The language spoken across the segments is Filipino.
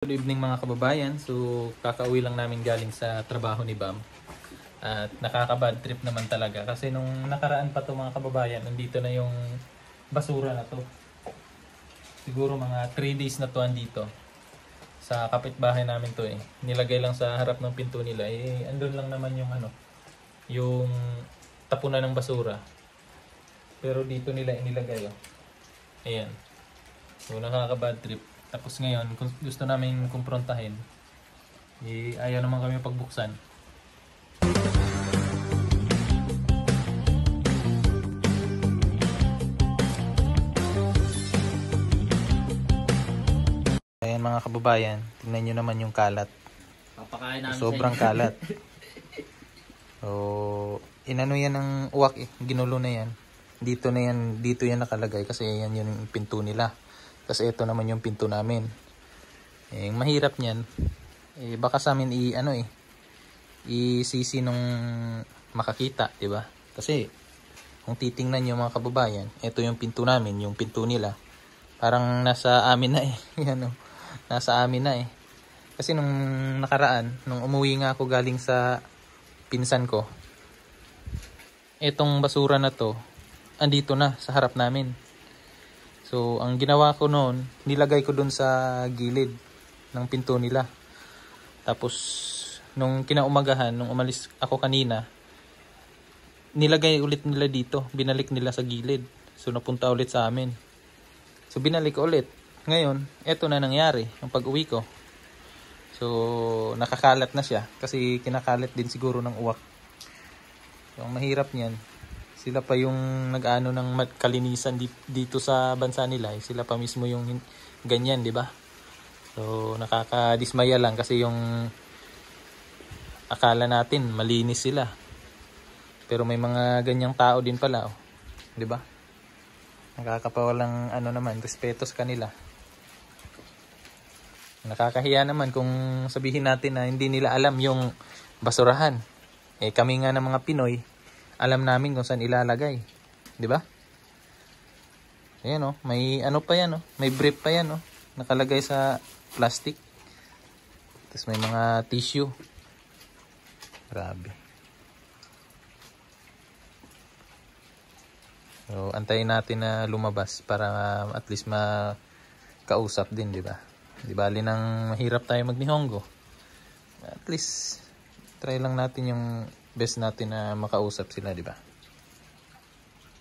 Good evening mga kababayan. So kakauwi lang namin galing sa trabaho ni Bam. At nakaka-bad trip naman talaga kasi nung nakaraan pa to mga kababayan, nandito na yung basura na to. Siguro mga 3 days na to andito. Sa kapitbahay namin to eh. Nilagay lang sa harap ng pinto nila eh, andun lang naman yung yung tapunan ng basura. Pero dito nila inilagay oh. Ayan. So nakaka-bad trip. Tapos ngayon, kung gusto namin kumprontahin, ayaw naman kami pagbuksan. Ayan mga kababayan, tingnan nyo naman yung kalat. Papakain namin Sobrang kalat. So, inano yan ng uwak eh, ginulo na yan. Dito yan nakalagay kasi yan yung pinto nila. Kasi ito naman yung pinto namin. Eh, mahirap niyan. Eh, baka sa amin isisi nung makakita, 'di ba? Kasi kung titingnan niyo mga kababayan, ito yung pinto namin, yung pinto nila. Parang nasa amin na eh. Yan oh. Nasa amin na eh. Kasi nung nakaraan, nung umuwi nga ako galing sa pinsan ko, etong basura na to andito na sa harap namin. So, ang ginawa ko noon, nilagay ko dun sa gilid ng pinto nila. Tapos, nung kinaumagahan, nung umalis ako kanina, nilagay ulit nila dito. Binalik nila sa gilid. So, napunta ulit sa amin. So, binalik ulit. Ngayon, eto na nangyari, ang pag-uwi ko. So, nakakalat na siya. Kasi kinakalat din siguro ng uwak. So, ang mahirap niyan, sila pa yung nag-ano ng kalinisan dito sa bansa nila. Sila pa mismo yung ganyan, di ba? So, nakakadismaya lang kasi yung akala natin malinis sila. Pero may mga ganyang tao din pala, oh. Di ba? Nakakapawalang naman, respeto sa kanila. Nakakahiya naman kung sabihin natin na hindi nila alam yung basurahan. Eh kami nga ng mga Pinoy, alam namin kung saan ilalagay. 'Di ba? Ayan oh, may pa yan oh, may brief pa yan oh, nakalagay sa plastic. Tapos may mga tissue. Grabe. So, antayin natin na lumabas para at least makausap din, 'di ba? Di bali nang mahirap tayo magnihongo. At least try lang natin yung best natin na makausap sila, di ba?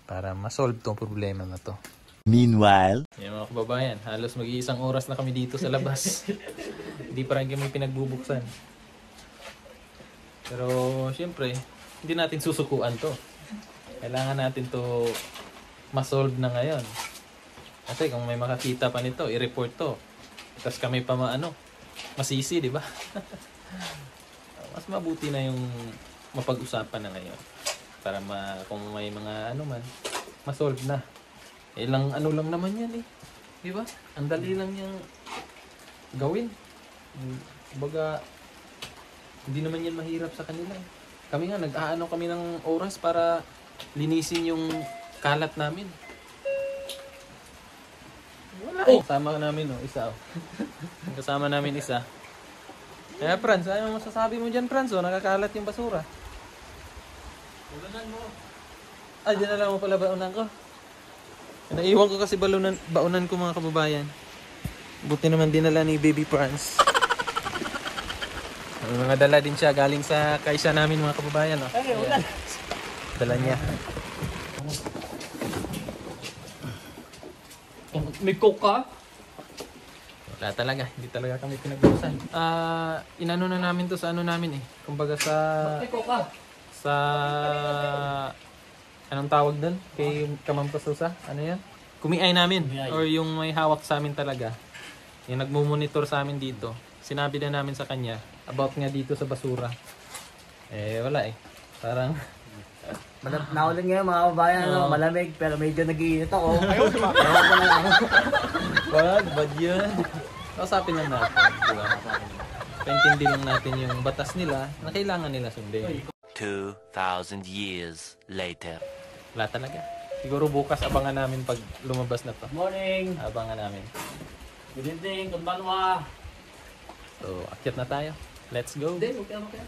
Para ma-solve tong problema na to. Meanwhile, yan mga kababayan, halos mag-iisang oras na kami dito sa labas. Hindi pa rin kami pinagbubuksan. Pero syempre, hindi natin susukuan to. Kailangan natin to ma-solve na ngayon. Kasi kung may makakita pa nito, i-report to. Tapos kami pa masisi, di ba? Mas mabuti na yung mapag-usapan na ngayon para kung may mga man ma-solve na. Ilang lang naman yan eh, di ba? Ang dali lang yung gawin. Kumbaga hindi naman yan mahirap sa kanila eh. Kami nga nag-aano kami ng oras para linisin yung kalat namin. Wala eh. Kasama namin isa oh. Kasama namin isa. Kaya Franz, ano masasabi mo dyan Franz? Nakakalat yung basura. Baunan mo. Ay, dinala mo pala baunan ko. Naiwan ko kasi baunan ko mga kababayan. Buti naman dinala ni Baby Franz. May mga dala din siya galing sa kaisa namin mga kababayan. Oh. Ay, ulan. Dala niya. may coke. Wala talaga, hindi talaga kami pinag-usapan. Inano na namin to sa namin eh. Kumbaga sa anong tawag doon? Kay Kamampasusa? Ano yan? Kumiay namin. Or yung may hawak sa amin talaga. Yung nagmumonitor sa amin dito. Sinabi na namin sa kanya about nga dito sa basura. Eh wala eh. Parang Naulan ngayon mga kabayan, malamig pero medyo nag-iinit ako. wag, bad yun. Kausapin lang natin. Diba? Paintindi lang natin yung batas nila na kailangan nila sundin. 2,000 years later. Wala talaga. Siguro bukas abangan namin pag lumabas na to. Morning! Abangan namin. Good evening, konbanwa! So, akyat na tayo. Let's go. Hindi, okay.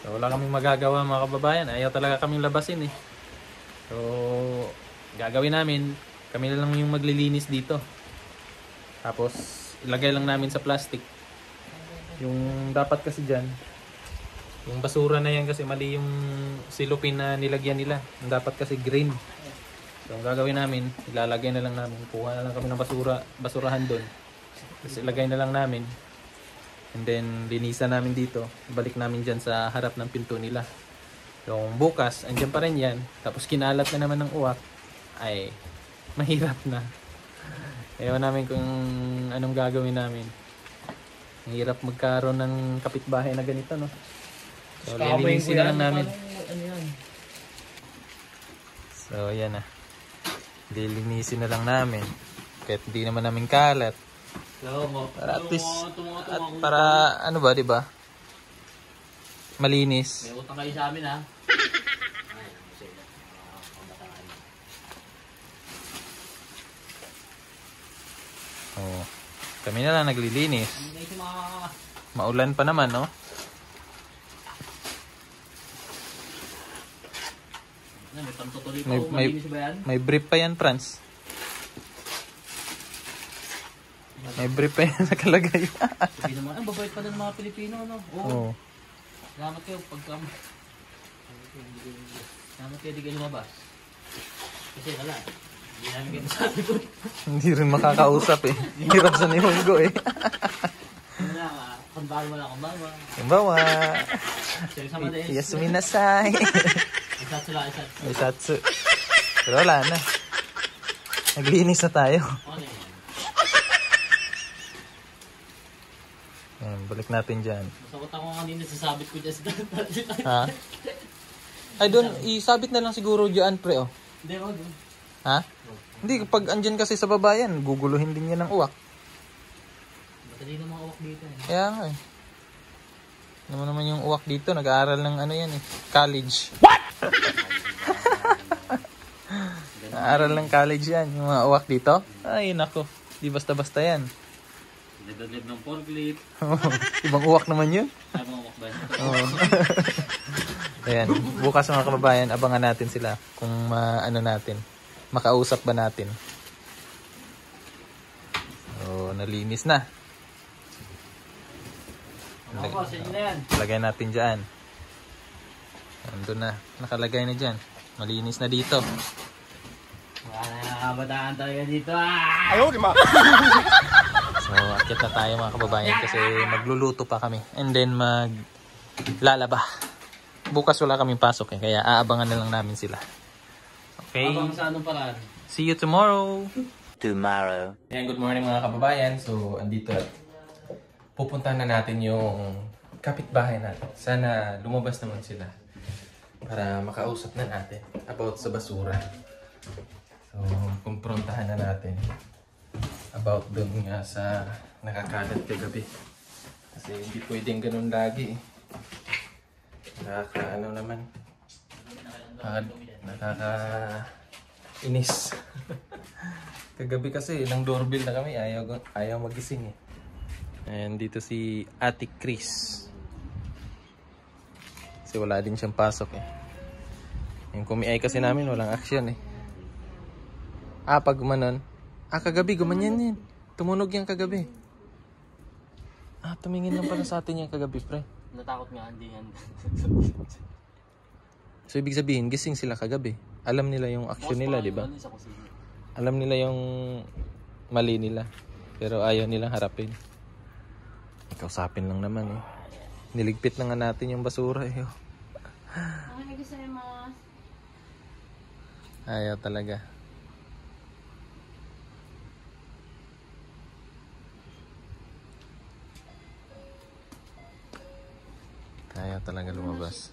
So, wala kaming magagawa mga kababayan. Ayaw talaga kaming labasin eh. So, gagawin namin, kami na lang yung maglilinis dito. Tapos, ilagay lang namin sa plastic. Yung dapat kasi dyan, yung basura na yan kasi mali yung silupin na nilagyan nila. Yung dapat kasi green. So, ang gagawin namin, ilalagay na lang namin. Kuha na lang kami ng basurahan doon. Tapos ilagay na lang namin. And then, linisan namin dito. Balik namin dyan sa harap ng pinto nila. Yung bukas, andyan pa rin yan. Tapos kinalat na naman ng uwak. Ay, mahirap na. Ewan namin kung anong gagawin namin. Mahirap magkaroon ng kapitbahay na ganito, no? So, lilinisin na lang namin. Ano yan? So, yan na. Lilinisin na lang namin. Kahit hindi naman namin kalat. Para at least, at para ano ba, di ba? Malinis. May utang kayo sa amin ha. Oh, kami na lang naglilinis. Maulan pa naman, no? May pantutuloy pa May, kung may, malinis ba yan? may brief pa yan, Franz. May brief pa yan nakalagay. Sabi naman, ang babait pa ng mga Pilipino, no? Oo. Oh. Salamat kayo pagka... Salamat kayo di kayo lumabas. Kasi wala. Hindi namin kayo masabi ko. Hindi rin makakausap eh. Hirap sa Nihongo eh. Ano lang, kumbawa. Kumbawa. Sama din. Yasuminasay. Isatsu lang, isatsu. Isatsu. Pero wala na. Naglinis na tayo. Okay. Ayan, balik natin dyan. Masakot ako kanina, sasabit ko dyan sa Ha? Ay, doon, isabit na lang siguro dyan, pre, oh. Hindi, wag. Ha? Hindi, pag andyan kasi sa baba yan, guguluhin din yan ng uwak. Matali na mga uwak dito eh. Kaya nga eh. Ano naman yung uwak dito, nag-aaral ng ano yan eh, college. Nag-aaral ng college yan, yung mga uwak dito. Ay, nako, di basta-basta yan. Nagdadlib ng forklift. Ibang uwak naman yun. Ay, mga uwak ba yan? Oo. Ayan, bukas mga kababayan, abangan natin sila kung ano natin, makausap ba natin. So, nalinis na. Ako, sa inyo na yan. Lagay natin dyan. Nandun na, nakalagay na dyan. Malinis na dito. Wala na yung kabataan talaga dito ah! Ayaw, di ma! So, akit na tayo mga kababayan kasi magluluto pa kami. And then maglalaba. Bukas wala kaming pasok eh, kaya aabangan na lang namin sila. Okay? Abang sa anong paraan? See you tomorrow! Tomorrow. Ayan, good morning mga kababayan. So, andito at pupuntahan na natin yung kapitbahay natin. Sana lumabas naman sila para makausap na natin about sa basura. So, kumprontahan na natin about doon nga sa nakakalat kagabi. Kasi hindi pwedeng ganun lagi eh. Nakakaano naman. Nakakainis. Kagabi kasi ilang doorbell na kami, ayaw magising eh. Ayan, dito si Ate Chris. Kasi wala din siyang pasok eh. Yung kumiay kasi namin, walang action eh. Pag gumanon. Kagabi, gumanyan yan. Tumunog yan kagabi. Tumingin lang pala sa atin yan kagabi, pre. Natakot nga, hindi yan. So, ibig sabihin, gising sila kagabi. Alam nila yung action nila, di ba? Alam nila yung mali nila. Pero ayaw nilang harapin. Kausapin lang naman eh. Niligpit na nga natin yung basura eh. Ayaw talaga. Ayaw talaga lumabas.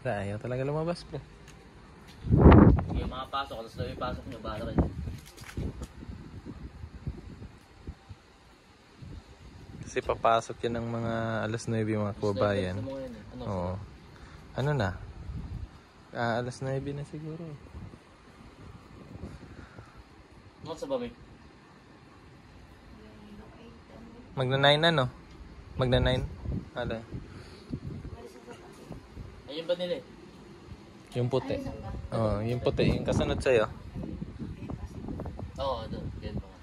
Ayaw talaga lumabas po. Yung mga pasok, alas na yung pasok nyo, bahala kayo. Kasi papasok yan ng mga alas 9 mga kababayan. Oo. Ano na? Alas 9 na siguro. Ano sa babi? Magna 9 na, no? Magna 9. Ala. Ayun ba nila eh? Yung puti. Oh, yung puti. Yung kasunod sa'yo. Oo, doon. Yan pa nga.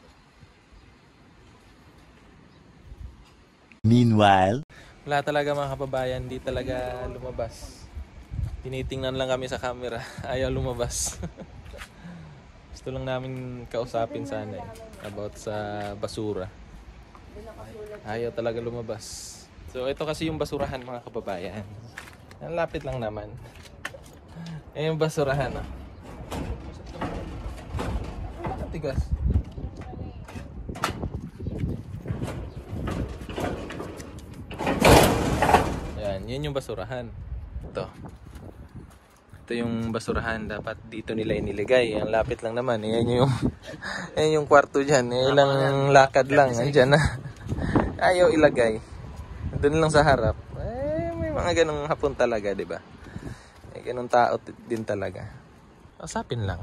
Meanwhile, Wala talaga mga kababayan. Di talaga lumabas. Tinitingnan lang kami sa camera. Ayaw lumabas. Gusto lang namin kausapin sana eh. About sa basura. Ayaw talaga lumabas. So ito kasi yung basurahan mga kababayan. Ang lapit lang naman. Eh yung basurahan ah. Tigas. Yan, yun yung basurahan. Ito. Ito yung basurahan. Dapat dito nila iniligay. Ang lapit lang naman. Yan yung, yan yung kwarto dyan. Ilang lakad lang. Andyan na. Ayaw ilagay. Doon lang sa harap. Eh, may mga ganong hapon talaga, di ba? May ganong tao din talaga. Usapin lang.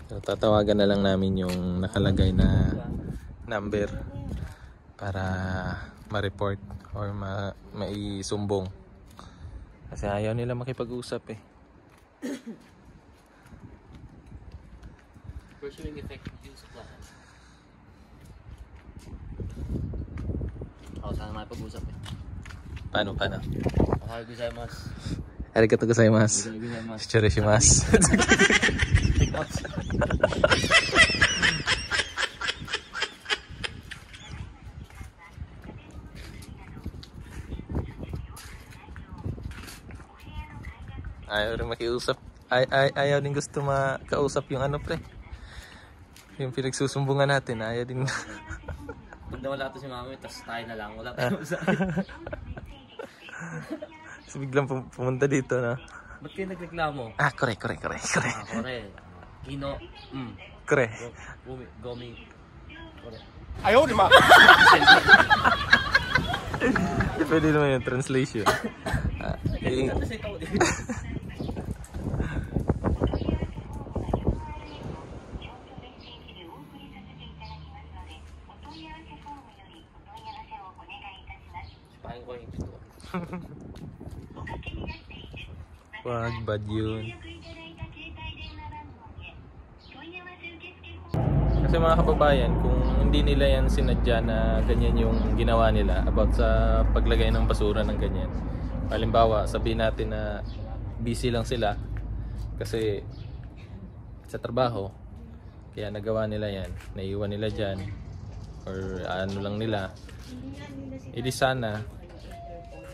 So, tatawagan na lang namin yung nakalagay na number para ma-report or maisumbong. Kasi ayaw nila makipag-usap eh. Pursuing effective use of land. Ako sana makipag-usap eh. Paano? Mahal gozaimasu. Arigatou gozaimasu. Gozaimasu. Shichirishimasu. Ayaw rin makiusap. Ayaw din gusto makausap yung ano pre. Yung pinagsusumbungan natin. Ayaw din. Pag nawala to si mami, tas tayo na lang. Wala tayo sa So, biglang pumunta dito na. Ba't kayo nagreklamo? Kore. Kore. Kino. Kore. Gomi. Kore. Ayaw di ma. Pwede naman yung translation. Kasi ikaw din. Sipahin ko yung ito. Wag, bad yun. Kasi mga kababayan, kung hindi nila yan sinadya na ganyan yung ginawa nila about sa paglagay ng basura ng ganyan. Halimbawa, sabihin natin na busy lang sila kasi sa trabaho, kaya nagawa nila yan, naiwan nila dyan, or ano lang nila, edi sana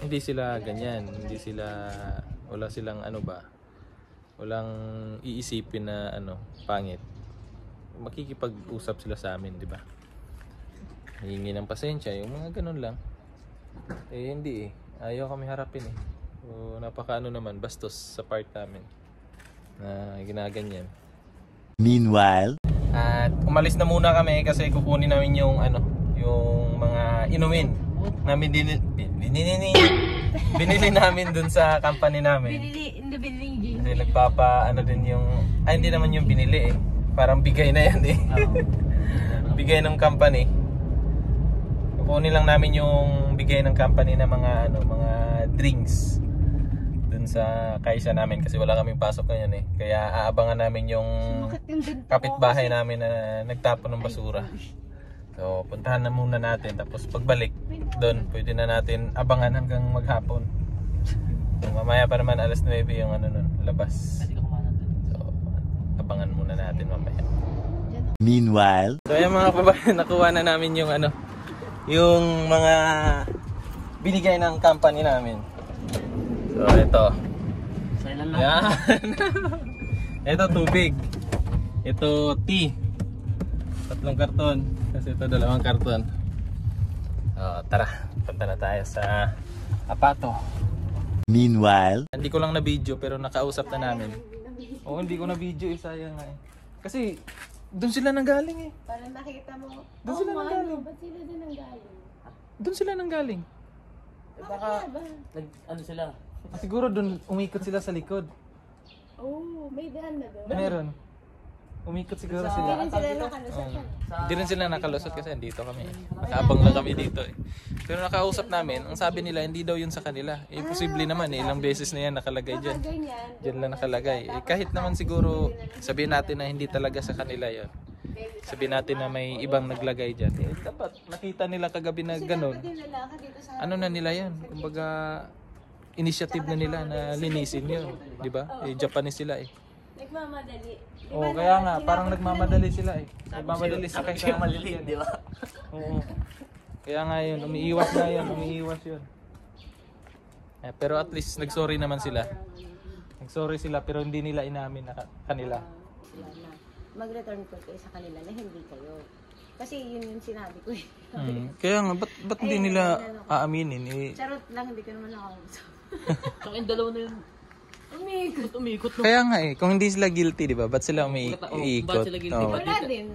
hindi sila ganyan, hindi sila, wala silang ano ba, walang iisipin na ano, pangit. Makikipag-usap sila sa amin, di ba? Hihingi ng pasensya, yung mga ganun lang. Eh hindi eh, ayaw kami harapin eh. So, napakaano naman, bastos sa part namin na ginaganyan. meanwhile, At umalis na muna kami kasi kukunin namin yung ano, yung mga inumin na binili namin dun sa company namin. Binili. Kasi nagpapa ano din yung, hindi naman yung binili eh. Parang bigay na yan eh. Bigay ng company. Kukunin lang namin yung bigay ng company na mga ano, mga drinks dun sa kaisa namin kasi wala kaming pasok ngayon eh. Kaya aabangan namin yung kapitbahay namin na nagtapon ng basura. So puntahan na muna natin, tapos pagbalik doon pwede na natin abangan hanggang maghapon. So, mamaya pa naman alas 9 yung ano nun, labas. So abangan muna natin mamaya. meanwhile, So ayan mga kababayan, nakuha na namin yung ano, yung mga binigay ng company namin. So ito. Silent lang. Yan. Ito tubig. Ito tea. 3 karton. Kasi ito 2 karton. Tara, punta na tayo sa Apato. meanwhile, Hindi ko lang na video pero nakausap na namin. Hindi ko na video, sayang nga eh. Kasi Doon sila nanggaling eh. Para nakita mo. Doon sila nanggaling. Ba't sila din nanggaling? Doon sila nanggaling. Baka, ano sila? Siguro doon umikot sila sa likod. Oh, may daan na doon. Meron. Umikot siguro Hindi sila. rin sila nakalusot. Hindi rin sila nakalusot kasi andito kami. Nakaabang lang kami dito eh. Pero nakausap namin, ang sabi nila hindi daw yun sa kanila. Eh, posible naman eh, ilang beses na yan nakalagay dyan. Ganyan. Diyan lang nakalagay. Eh, kahit naman siguro sabihin natin na hindi talaga sa kanila yun. Sabihin natin na may ibang naglagay dyan. Eh, dapat nakita nila kagabi na ganun. Dinala ka dito sa... Ano na nila yan? Kumbaga, initiative na nila na linisin yun. Di ba? Eh, Japanese sila eh. Nagmamadali. Di Oo, ba kaya na- nga, parang nagmamadali sila eh. Nagmamadali sa Sabi kaysa siya maliliit, di ba? Oo. Kaya nga yun, umiiwas na yun, umiiwas yun. Eh, pero at least nagsorry naman sila. Nagsorry sila pero hindi nila inamin na kanila. Sila na. Mag-return ko kayo sa kanila na hindi kayo. Kasi yun yung sinabi ko eh. Kaya nga, ba't hindi nila aaminin? Eh, Charot lang, hindi ko naman nakausap. Tsaka yung dalawa na yun. Umikot na. kaya nga eh, kung hindi sila guilty, di ba? Ba't sila Ba't umiikot? sila guilty? Oo. Wala din.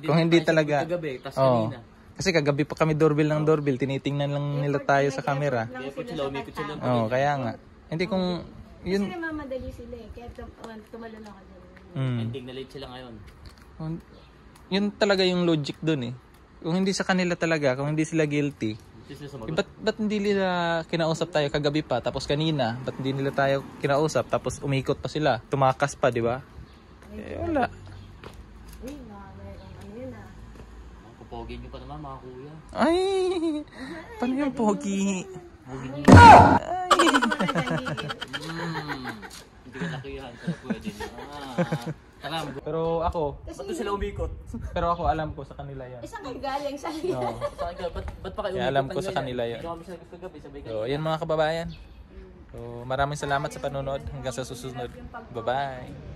Kung hindi talaga. Kagabi, tas Oo. kanina. Kasi kagabi pa kami doorbell ng doorbell, tinitingnan lang nila tayo sa camera. Lang Kaya sila umikot sa sila. kanta. Oo, kaya nga. Hindi kung Kasi yun. namamadali sila eh. Kaya tumalon ako dyan. Ending na late sila ngayon. Yun talaga yung logic dun eh. Kung hindi sa kanila talaga, kung hindi sila guilty, Hindi sila eh, sumagot. ba't hindi nila kinausap tayo kagabi pa, tapos kanina, ba't hindi nila tayo kinausap, tapos umikot pa sila, tumakas pa, di ba? Eh, wala. Uy, mayroong ano yun ah. Ang kupogi nyo pa naman mga kuya. Ay, paano yung pogi? Hindi ka nakuyahan. Pero pwede nyo. Alam. Pero ako, Ba't sila umikot? pero ako alam ko sa kanila yan. Isang kayo galing sa No. Sa akin, ba't pa kayo Kaya alam ko sa kanila yan. Hindi kami sila kagabi, sabay kayo. So, yan mga kababayan. So, maraming salamat sa panonood. Hanggang sa susunod. Bye-bye.